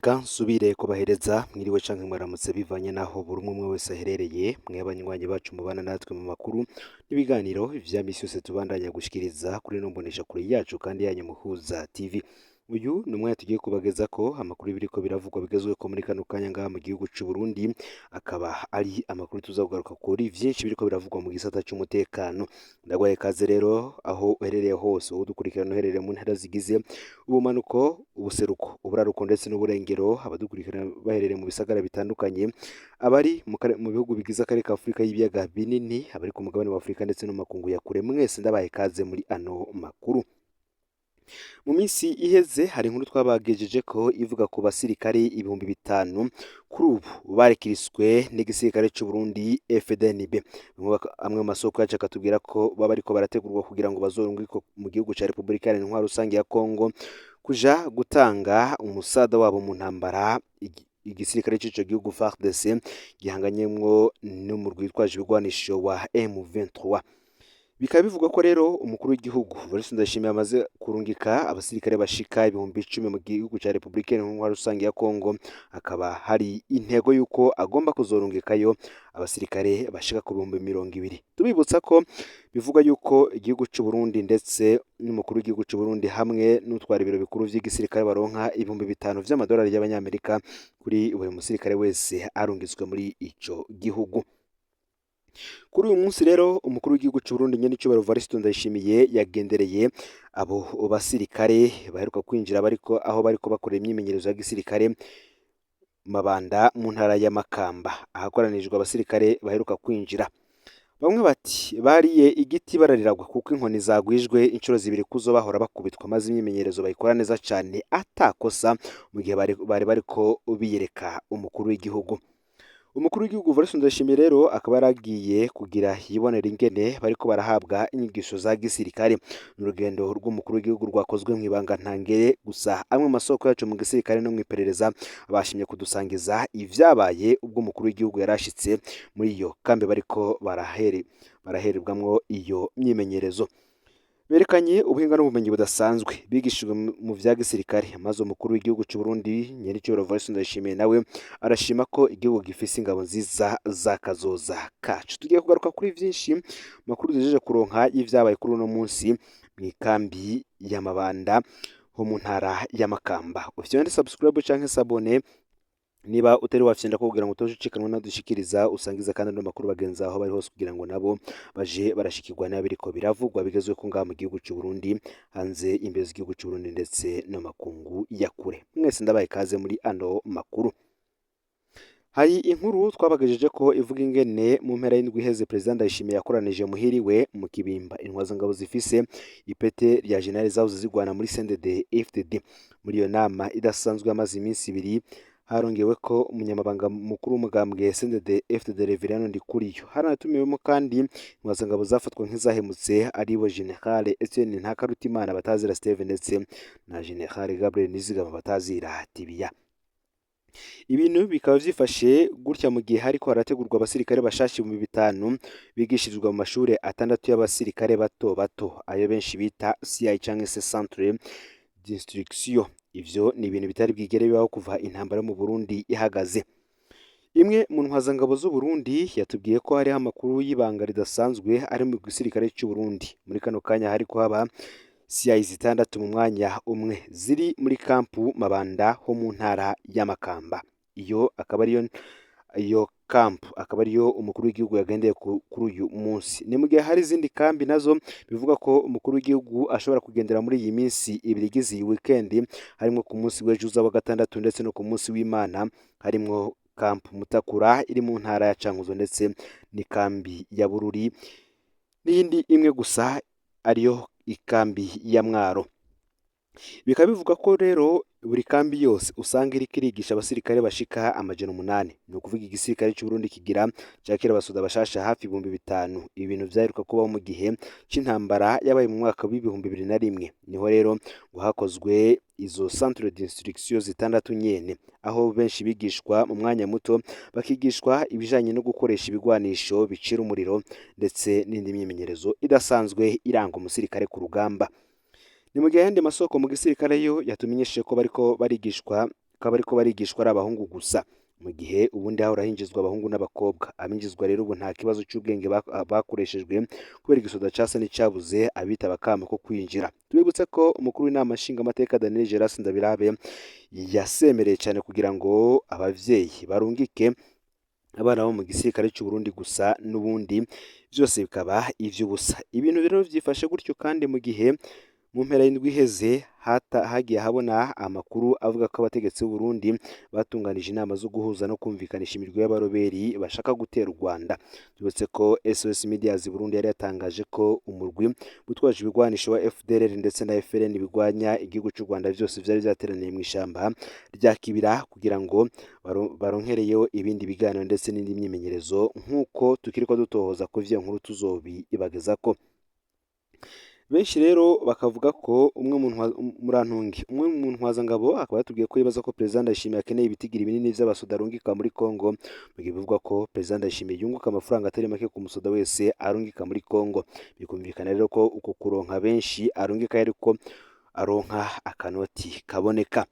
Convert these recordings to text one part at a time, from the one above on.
Reka nsubire kubahereza mwiriwe canke mwaramutse bivanye naho buri umwe wese aherereye mwe abanywanyi bacu mubana natwe mu makuru n'ibiganiro vya misi yose tubandanya gushikiriza kuri no mbonesha kure yacu kandi yanyu muhuza TV. Uyu ni umwanya tugiye kubagezako amakuru biriko biravugwa bigezweko muri kano kanya ngaha mu gihugu c'u Burundi, akaba ari amakuru tuzakugaruka kuri vyinshi biriko biravugwa mu gisata c'umutekano. Ndagwaye kaze rero aho uherereye hose, wowe udukurikirana uherereye mu ntara zigize ubumanuko, ubuseruko, uburaruko ndetse n'uburengero, abadukurikirana baherereye mu bisagara bitandukanye, abari mu bihugu bigize akarere ka Afurika y'ibiyaga binini, abari ku mugabane wa Afurika ndetse no mu makungu ya kure, mwese ndabaye kaze muri ano makuru. Mu minsi iheze hari inkuru twabagejeje ko ivuga ku basirikare 5,000 kuri ubu barekiriswe n'igisirikare c'u Burundi FDNB. Amwe mu masoko yacu akatubwira ko baba bariko barategurwa kugira ngo bazorungikwe mu gihugu ca Repubulika Iharanira Intwaro Rusange ya Kongo kuja gutanga umusada wabo mu ntambara igisirikare c'ico gihugu FARDC gihanganyemwo n'umurwi witwaje ibigwanisho wa M23. Bikaba bivugwa ko rero umukuru w'igihugu Evariste Ndayishimiye amaze kurungika abasirikare bashika 10,000 mu gihugu ca Repubulika Iharanira Intwaro Rusange ya Kongo, akaba hari intego yuko agomba kuzorungikayo abasirikare bashika ku 20,000. Tubibutsa ko bivugwa yuko igihugu c'u Burundi ndetse n'umukuru w'igihugu c'u Burundi hamwe n'utwara ibiro bikuru vy'igisirikare baronka 5,000 vy'amadolari y'abanyamerika kuri buri musirikare wese arungitswe muri ico gihugu. Kuri uyu munsi rero umukuru w'igihugu c'u Burundi nyene icubahiro Evariste Ndayishimiye yagendereye abo basirikare baheruka kwinjira aho bariko bakorera imyimenyerezo ya gisirikare Mabanda mu ntara ya Makamba, ahakoranijwe abasirikare baheruka kwinjira. Bamwe bati bariye igiti barariragwa kuko inkoni zagwijwe inshuro zibiri kuzo bahora bakubitwa, maze imyimenyerezo bayikora neza cane atakosa mu gihe bari bariko biyereka umukuru w'igihugu. Umukuru w'igihugu Evariste Ndayishimiye rero akaba yaragiye kugira yibonera ingene bariko barahabwa inyigisho za gisirikare. N'urugendo rw'umukuru w'igihugu rwakozwe mu ibanga ntangere, gusa amwe mu masoko yacu mu gisirikare no mw'iperereza bashimye kudusangiza ivyabaye ubwo umukuru w'igihugu yarashitse muri iyo kambi bariko baraherebwamwo iyo myimenyerezo. Berekanye ubuhinga n'ubumenyi budasanzwe bigishijwe mu vya gisirikare, maze umukuru w'igihugu c'u Burundi nyiricyo Evariste Ndayishimiye nawe arashima ko igihugu gifise ingabo nziza z'akazoza kacu. Tugiye kugaruka kuri vyinshi makuru duhejeje kuronka y'ivyabaye kuri uno munsi mw'ikambi ya Mabanda ho mu ntara ya Makamba. Ufite subscribe canke sabone niba utari wafyenda kugira ngo utoshicikanwa nadushikiriza, usangiza kandi no makuru bagenza aho bari hose kugira ngo nabo baje barashikirwa n'abiriko biravugwa bigezwe ko ngaha mu gihugu c'u Burundi, hanze imbere z'igihugu c'u Burundi ndetse no makungu ya kure. Mwese ndabaye kaze muri ano makuru. Hari inkuru twabagejeje ko ivuga ingene mu mpera y'indwi iheze Perezida Ndayishimiye yakoranije muhiriwe mu Kibimba intwazangabo zifise ipete rya General zahoze zigwana muri CNDD FDD. Muri iyo nama idasanzwe amaze iminsi ibiri harongewe ko umunyamabanga mukuru w'umugambwe CNDD FDD Reverien Ndikuriyo, haranatumiwemo kandi intwazangabo zafatwa nk'izahemutse aribo General Etienne Ntakarutimana batazira Steve ndetse na General Gabriel Nizigama batazira Tibiya. Ibintu bikaba vyifashe gutya mu gihe hariko harategurwa abasirikare bashashi 5,000 bigishirizwa mu mashure 6 y'abasirikare bato bato, ayo benshi bita CI canke se Centre d'Instruction. Ivyo ni ibintu bitari bwigere bibaho kuva intambara mu Burundi ihagaze. Imwe mu ntwazangabo z'u Burundi yatubwiye ko hari amakuru y'ibanga ridasanzwe ari mu gisirikare cy'u Burundi. Muri kano kanya hariko haba CI 6 mu mwanya umwe ziri muri kampu Mabanda ho mu ntara ya Makamba. Iyo akaba ariyo umukuru w'igihugu yagendeye kuri uyu munsi. Ni mu gihe hari izindi kambi nazo bivuga ko umukuru w'igihugu ashobora kugendera muri iyi minsi ibiri igize iyi weekend, harimo ku munsi w'ejo wa gatandatu ndetse no ku munsi w'Imana, harimo kampu Mutakura iri mu ntara ya Cankuzo ndetse n'ikambi ya Bururi, n'iyindi imwe gusa ariyo ikambi ya Mwaro. Bikaba bivuga ko rero buri kambi yose usanga iriko irigisha abasirikare bashika 800. Ni ukuvuga igisirikare c'u Burundi kigira cakira abasoda bashasha hafi 5,000. Ibintu vyaheruka kubaho mu gihe c'intambara yabaye mu mwaka w'2001. Niho rero ngo hakozwe izo Centre d'Instruction 6 nyene, aho benshi bigishwa mu mwanya muto bakigishwa ibijanye no gukoresha ibigwanisho bicira umuriro ndetse n'indi myimenyerezo idasanzwe iranga umusirikare ku rugamba. Ni mu gihe yandi masoko mu gisirikare yo yatumenyesheje ko bariko barigishwa bakaba ariko barigishwa ari abahungu gusa, mu gihe ubundi hahora hinjizwa abahungu n'abakobwa. Abinjizwa rero ubu nta kibazo cy'ubwenge bakoreshejwe kubera igisoda casa n'icabuze abitaba akamo ko kwinjira. Tubibutse ko umukuru w'inama nshingamateka Daniel Geras Ndabirabe yasemereye cyane kugira ngo abavyeyi barungike abana bo mu gisirikare cy'u Burundi gusa, n'ubundi byose bikaba ivy'ubusa. Ibintu rero vyifashe gutyo kandi mu gihe mu mpera y'indwi iheze hagiye habona amakuru avuga ko abategetsi b'u Burundi batunganije inama zo guhuza no kumvikanisha imirwi y'abaroberi bashaka gutera u Rwanda. Tubutse ko SOS Medias Burundi yari yatangaje ko umurwi gutwaje ibigwanisho wa FDLR ndetse na FLN bigwanya igihugu cy'u Rwanda byose vyari byateraniye mu ishamba rya Kibira kugira ngo baronkereyo ibindi biganiro ndetse n'indi myimenyerezo, nk'uko tukiriko dutohoza ko vyo nkuru tuzobibagezako. Benshi rero bakavuga ko umwe mu ntwazangabo akaba yatubwiye ko yibaza ko Perezida Ndayishimiye akeneye ibitigiri binini vy'abasoda arungika muri Congo, mu gihe bivugwa ko Perezida Ndayishimiye yunguka amafaranga atari make ku musoda wese arungika muri Congo. Bikumvikana rero ko uko kuronka benshi arungika ariko aronka akanoti kaboneka.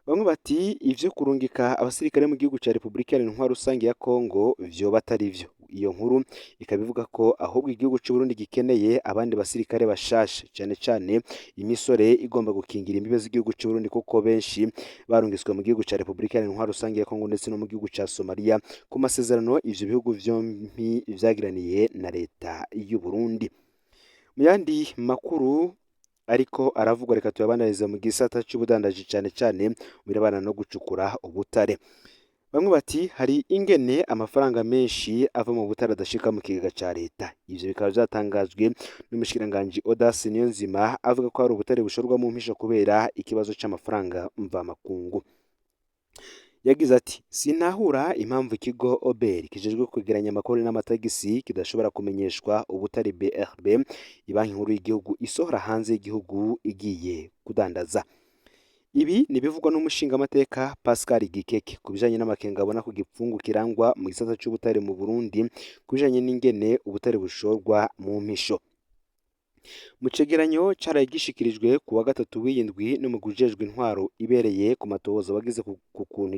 Bamwe bati ivyo kurungika abasirikare mu gihugu ca Repubulika Iharanira Intwaro Rusange ya Congo vyoba atari vyo. Iyo nkuru ikabivuga ko ahubwo igihugu cy'u Burundi gikeneye abandi basirikare bashasha, cyane cyane imisore igomba gukingira imbibe z'igihugu cy'u Burundi, kuko benshi barungiswe mu gihugu ca Repubulika Iharanira Intwaro Rusange ya Congo ndetse no mu gihugu ca Somalia ku masezerano ivyo bihugu vyompi vyagiraniye na leta y'u Burundi. Mu yandi makuru ariko aravugwa, reka tuyabanarize mu gisata cy'ubudandaji cyane cyane birabana no gucukura ubutare. Bamwe bati hari ingene amafaranga menshi ava mu butare adashika mu kigega ca leta. Ivyo bikaba vyatangajwe n'umushikiranganji Audace Niyonzima avuga ko hari ubutare bushorwa mu mpisho kubera ikibazo c'amafaranga mvamakungu. Yagize ati sinahura impamvu ikigo OBR kijejwe kwegeranya amakori n'amatagisi kidashobora kumenyeshwa ubutare BRB ibanki nkuru y'igihugu isohora hanze y'igihugu igiye kudandaza. Ibi nibivugwa n'umushingamateka Pascal Gikeke kubijanye n'amakenga abona ku gipfungu kirangwa mu gisata c'ubutare mu Burundi kubijanye n'ingene ubutare bushorwa mu mpisho. Mu cegeranyo caraye gishikirijwe ku wa gatatu w'iyindwi n'umugwi ujejwe intwaro ibereye ku matohoza wagize ku kuntu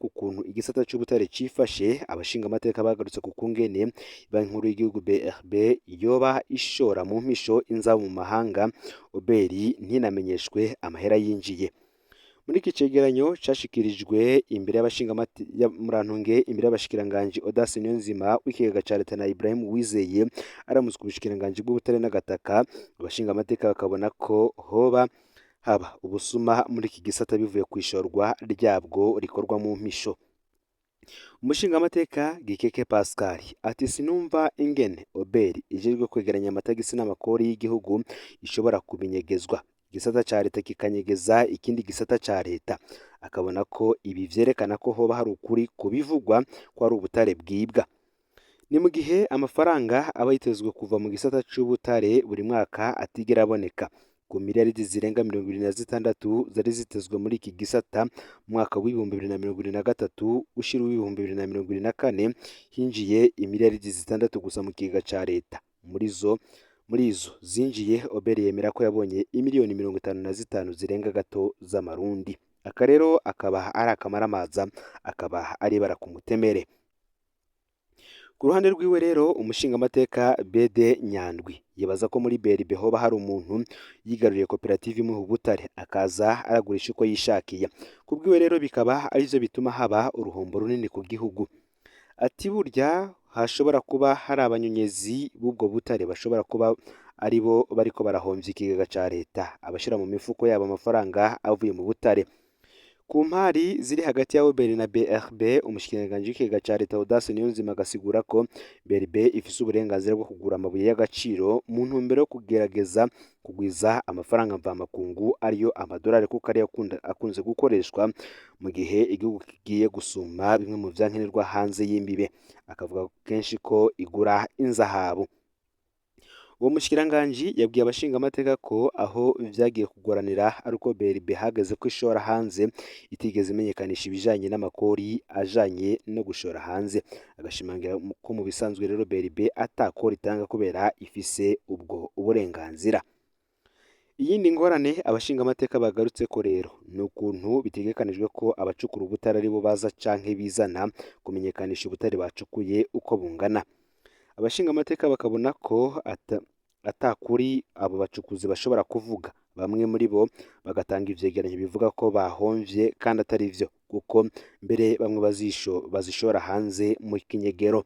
ku kuntu igisata c'ubutare cifashe, abashingamateka bagarutse ku kungene banki nkuru y'igihugu BRB yoba ishora mu mpisho inzabo mu mahanga, oberi ntinamenyeshwe amahera yinjiye. Muri iki cegeranyo cashikirijwe imbere imbere y'abashikiranganji Audace Niyonzima w'ikigega ca leta na Ibrahim Uwizeye aramutswe ubushikiranganji bw'ubutare n'agataka, abashingamateka bakabona ko haba ubusuma muri iki gisata bivuye ku ishorwa ryabwo rikorwa mu mpisho. Umushingamateka Gikeke Pascal ati sinumva ingene oberi ijejwe kwegeranya amatagisi n'amakori y'igihugu ishobora kubinyegezwa, igisata ca leta kikanyegeza ikindi gisata ca leta. Akabona ko ibi vyerekana ko hoba hari ukuri kubivugwa ko ari ubutare bwibwa. Ni mu gihe amafaranga aba yitezwe kuva mu gisata c'ubutare buri mwaka atigera aboneka. Ku miliyaridi zirenga 26 zari zitezwe muri iki gisata mwaka w'ibihumbi 2023 ushira w'ibihumbi 2024 hinjiye imiliyaridi 6 gusa mu kigega ca leta. Muri izo zinjiye oberi yemera ko yabonye imiliyoni 55 zirenga gato z'amarundi. Aka rero akaba ari akamaramaza, akaba ari bara ku mutemere. Ku ruhande rwiwe rero umushingamateka Bede Nyandwi yibaza ko muri BRB hoba hari umuntu yigaruriye koperative imuha ubutare akaza aragurisha uko yishakiye. Kubwiwe rero bikaba arivyo bituma haba uruhombo runini ku gihugu. Ati burya hashobora kuba hari abanyonyezi b'ubwo butare bashobora kuba aribo bariko barahomvya ikigega ca leta, abashira mu mifuko yabo amafaranga avuye mu butare. Ku mpari ziri hagati ya OBR na BRB, umushikiranganji w'ikigega ca leta Audace Niyonzima agasigura ko BRB ifise uburenganzira bwo kugura amabuye y'agaciro mu ntumbero yo kugerageza kugwiza amafaranga mvamakungu ariyo amadolari, kuko ariyo akunze gukoreshwa mu gihe igihugu kigiye gusuma bimwe mu vyankenerwa hanze y'imbibe. Akavuga kenshi ko igura inzahabu. Uwo mushikiranganji yabwiye abashingamateka ko aho vyagiye kugoranira ari uko BRB hageze ko ishora hanze itigeze imenyekanisha ibijanye n'amakori ajanye no gushora hanze. Agashimangira ko mu bisanzwe rero BRB atakora itanga kubera ifise ubwo uburenganzira. Iyindi ngorane abashingamateka bagarutseko rero ni ukuntu bitegekanijwe ko abacukura ubutare aribo baza canke bizana kumenyekanisha ubutare bacukuye uko bungana. Abashingamateka bakabona ko atakuri abo bacukuzi bashobora kuvuga. Bamwe muri bo bagatanga ivyegeranyo bivuga ko bahomvye kandi atari vyo, kuko mbere bamwe bazishora hanze mu kinyegero.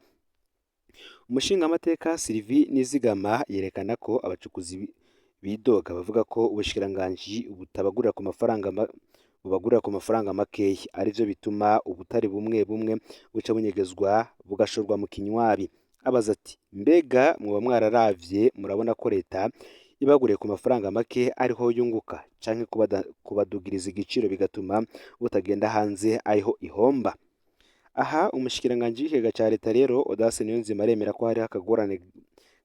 Umushingamateka Sylvie Nizigama yerekana ko abacukuzi bidoga bavuga ko ubushikiranganji butabagurira ku mafaranga makeyi, arivyo bituma ubutare bumwe bumwe buca bunyegezwa bugashorwa mu kinywabi. Abaza ati mbega muba mwararavye murabona ko leta ibaguriye ku mafaranga make ariho yunguka, canke kubadugiriza igiciro bigatuma butagenda hanze ariho ihomba? Aha umushikiranganji w'ikigega ca leta rero Audace Niyonzima aremera ko hariho akagorane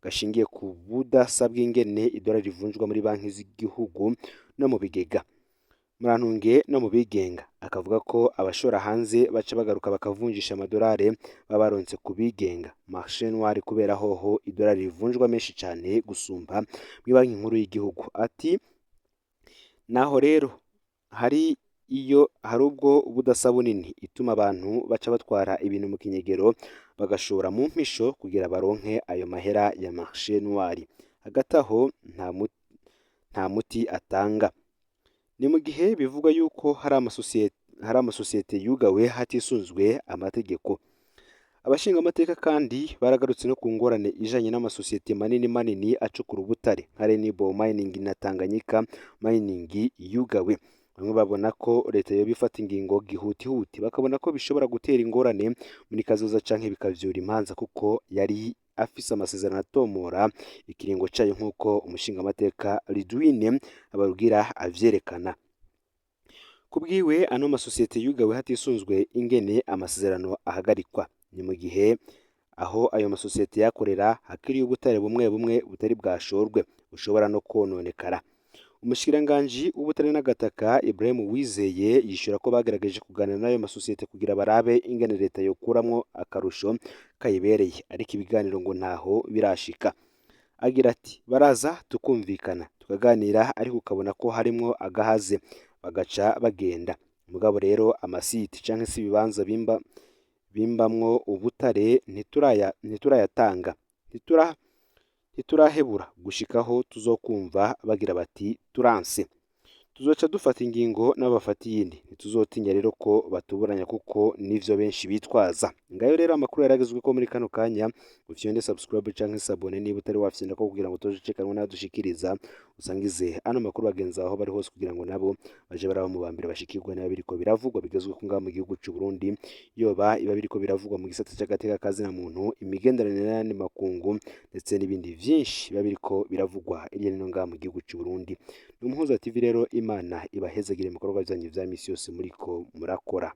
gashingiye ku budasa bw'ingene idolari rivunjwa muri banki z'igihugu no mu bigega murantunge no mu bigenga. Akavuga ko abashora hanze baca bagaruka bakavunjisha amadolari baba baronse ku bigenga marché noir, kubera hoho idolari rivunjwa menshi cane gusumba banki nkuru y'igihugu. Ati naho rero hari ubwo budasa bunini ituma abantu baca batwara ibintu mu kinyegero bagashora mu mpisho kugira baronke ayo mahera ya marché noir. Hagati aho nta muti atanga. Ni mu gihe bivugwa yuko hari amasosiyete yugawe hatisunzwe amategeko. Abashingamateka kandi baragarutse no ku ngorane ijanye n'amasosiyete manini acukura ubutare nka Rainbow Mining na Tanganyika Mining yugawe. Bamwe babona ko leta yoba ifata ingingo gihutihuti, bakabona ko bishobora gutera ingorane muri kazoza canke bikavyura imanza, kuko yari afise amasezerano atomora ikiringo cayo nk'uko umushingamateka Ridwine Habarugira avyerekana. Kubwiwe ano masosiyete yugawe hatisunzwe ingene amasezerano ahagarikwa. Ni mu gihe aho ayo masosiyete yakorera hakiriye ubutare bumwe bumwe butari bwashorwe bushobora no kononekara. Umushikiranganji w'ubutare n'agataka Ibrahim Uwizeye yishura ko bagerageje kuganira n'ayo masosiyete kugira barabe ingene leta yokuramwo akarusho kayibereye, ariko ibiganiro ngo ntaho birashika. Agira ati baraza tukumvikana tukaganira, ariko ukabona ko harimwo agahaze bagaca bagenda. Mugabo rero amasite canke se ibibanza bimbamwo ubutare ntiturayatanga, ntiturahebura gushikaho tuzokumva bagira bati turanse. Tuzoca dufata ingingo nabo bafata iyindi. Ntituzotinya rero ko batuburanya, kuko nivyo benshi bitwaza. Ngayo rero amakuru yaragezweko muri kano kanya. Ufyonde subscribe canke sabone niba utari wafyonda ko kugira ngo utojekanwe n'adushikiriza, usangize ano makuru bagenzi aho bari hose kugira ngo nabo baje baraba mu bambere bashikirwa nayo biriko biravugwa bigezweko ngaha mu gihugu c'u Burundi, yoba iba biriko biravugwa mu gisata c'agateka kazina muntu, imigenderanire n'ayandi makungu ndetse n'ibindi vyinshi biba biriko biravugwa hirya no hino ngaha mu gihugu c'u Burundi. Umuhuza TV rero Imana ibahezagire mu bikorwa vyanyu vya misi yose muriko murakora.